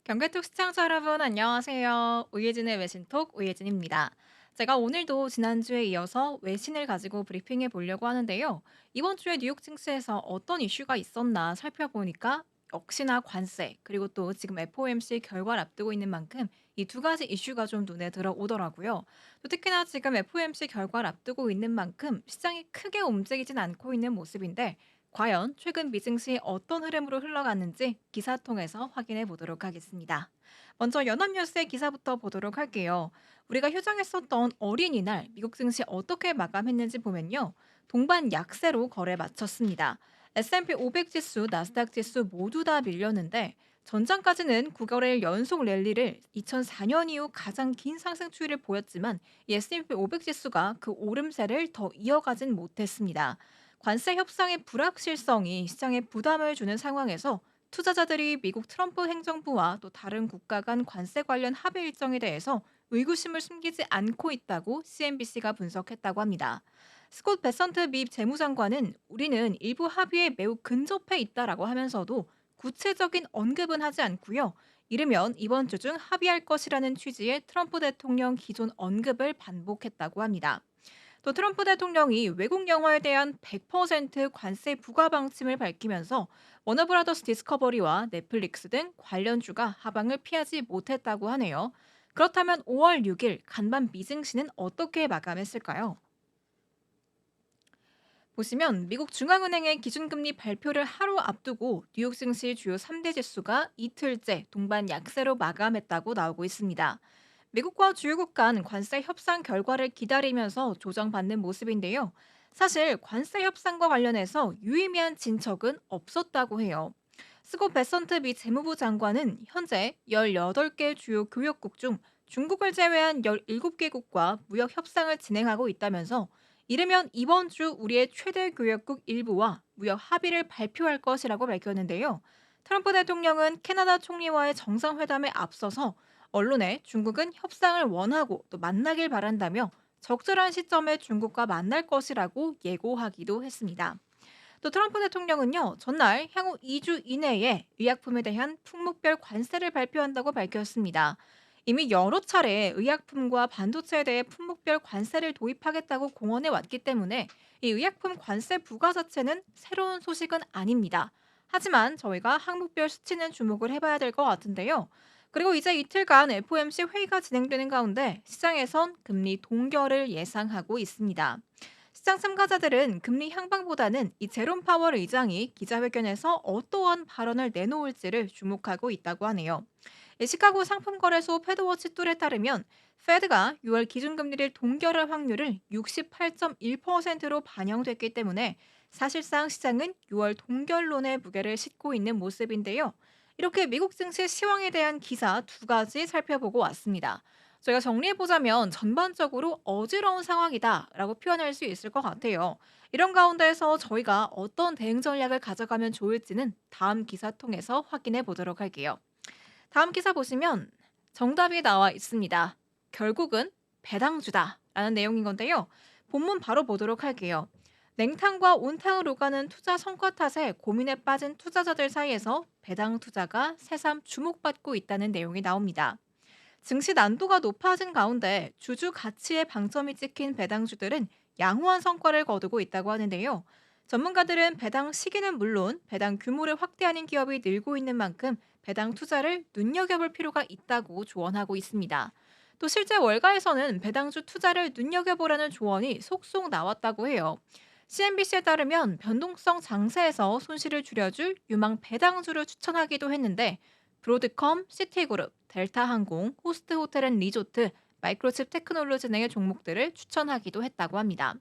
경계톡 시청자 여러분 안녕하세요. 우예진의 외신톡 우예진입니다. 제가 오늘도 지난주에 이어서 외신을 가지고 브리핑해 보려고 하는데요. 이번 주에 뉴욕 증시에서 어떤 이슈가 있었나 살펴보니까 역시나 관세 그리고 또 지금 FOMC 결과를 앞두고 있는 만큼 이 두 가지 이슈가 좀 눈에 들어오더라고요. 또 특히나 지금 FOMC 결과를 앞두고 있는 만큼 시장이 크게 움직이진 않고 있는 모습인데 과연 최근 미증시 어떤 흐름으로 흘러갔는지 기사 통해서 확인해 보도록 하겠습니다. 먼저 연합뉴스의 기사부터 보도록 할게요. 우리가 휴장했었던 어린이날 미국 증시 어떻게 마감했는지 보면요. 동반 약세로 거래 마쳤습니다. S&P 500 지수, 나스닥 지수 모두 다 밀렸는데 전장까지는 9개월 연속 랠리를 2004년 이후 가장 긴 상승 추이를 보였지만 이 S&P 500 지수가 그 오름세를 더 이어가진 못했습니다. 관세 협상의 불확실성이 시장에 부담을 주는 상황에서 투자자들이 미국 트럼프 행정부와 또 다른 국가 간 관세 관련 합의 일정에 대해서 의구심을 숨기지 않고 있다고 CNBC가 분석했다고 합니다. 스콧 베선트 미 재무장관은 우리는 일부 합의에 매우 근접해 있다라고 하면서도 구체적인 언급은 하지 않고요. 이르면 이번 주 중 합의할 것이라는 취지의 트럼프 대통령 기존 언급을 반복했다고 합니다. 또 트럼프 대통령이 외국 영화에 대한 100% 관세 부과 방침을 밝히면서 워너브라더스 디스커버리와 넷플릭스 등 관련주가 하방을 피하지 못했다고 하네요. 그렇다면 5월 6일 간밤 미증시는 어떻게 마감했을까요? 보시면 미국 중앙은행의 기준금리 발표를 하루 앞두고 뉴욕 증시 주요 3대 지수가 이틀째 동반 약세로 마감했다고 나오고 있습니다. 미국과 주요국 간 관세 협상 결과를 기다리면서 조정받는 모습인데요. 사실 관세 협상과 관련해서 유의미한 진척은 없었다고 해요. 스콧 베선트 미 재무부 장관은 현재 18개 주요 교역국 중 중국을 제외한 17개국과 무역 협상을 진행하고 있다면서 이르면 이번 주 우리의 최대 교역국 일부와 무역 합의를 발표할 것이라고 밝혔는데요. 트럼프 대통령은 캐나다 총리와의 정상회담에 앞서서 언론에 중국은 협상을 원하고 또 만나길 바란다며 적절한 시점에 중국과 만날 것이라고 예고하기도 했습니다. 또 트럼프 대통령은요, 전날 향후 2주 이내에 의약품에 대한 품목별 관세를 발표한다고 밝혔습니다. 이미 여러 차례 의약품과 반도체에 대해 품목별 관세를 도입하겠다고 공언해 왔기 때문에 이 의약품 관세 부과 자체는 새로운 소식은 아닙니다. 하지만 저희가 항목별 수치는 주목을 해봐야 될 것 같은데요. 그리고 이제 이틀간 FOMC 회의가 진행되는 가운데 시장에선 금리 동결을 예상하고 있습니다. 시장 참가자들은 금리 향방보다는 이 제롬 파월 의장이 기자회견에서 어떠한 발언을 내놓을지를 주목하고 있다고 하네요. 이 시카고 상품거래소 패드워치 툴에 따르면 페드가 6월 기준금리를 동결할 확률을 68.1%로 반영됐기 때문에 사실상 시장은 6월 동결론의 무게를 싣고 있는 모습인데요. 이렇게 미국 증시 시황에 대한 기사 두 가지 살펴보고 왔습니다. 저희가 정리해보자면 전반적으로 어지러운 상황이다라고 표현할 수 있을 것 같아요. 이런 가운데에서 저희가 어떤 대응 전략을 가져가면 좋을지는 다음 기사 통해서 확인해 보도록 할게요. 다음 기사 보시면 정답이 나와 있습니다. 결국은 배당주다 라는 내용인 건데요. 본문 바로 보도록 할게요. 냉탕과 온탕을 오가는 투자 성과 탓에 고민에 빠진 투자자들 사이에서 배당 투자가 새삼 주목받고 있다는 내용이 나옵니다. 증시 난도가 높아진 가운데 주주 가치에 방점이 찍힌 배당주들은 양호한 성과를 거두고 있다고 하는데요. 전문가들은 배당 시기는 물론 배당 규모를 확대하는 기업이 늘고 있는 만큼 배당 투자를 눈여겨볼 필요가 있다고 조언하고 있습니다. 또 실제 월가에서는 배당주 투자를 눈여겨보라는 조언이 속속 나왔다고 해요. CNBC에 따르면 변동성 장세에서 손실을 줄여줄 유망 배당주를 추천하기도 했는데 브로드컴, 시티그룹, 델타항공, 호스트호텔앤리조트, 마이크로칩 테크놀로지 등의 종목들을 추천하기도 했다고 합니다.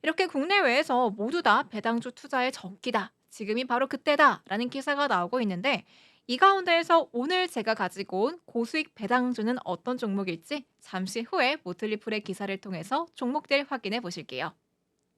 이렇게 국내외에서 모두 다 배당주 투자의 적기다. 지금이 바로 그때다라는 기사가 나오고 있는데 이 가운데에서 오늘 제가 가지고 온 고수익 배당주는 어떤 종목일지 잠시 후에 모틀리풀의 기사를 통해서 종목들 확인해 보실게요.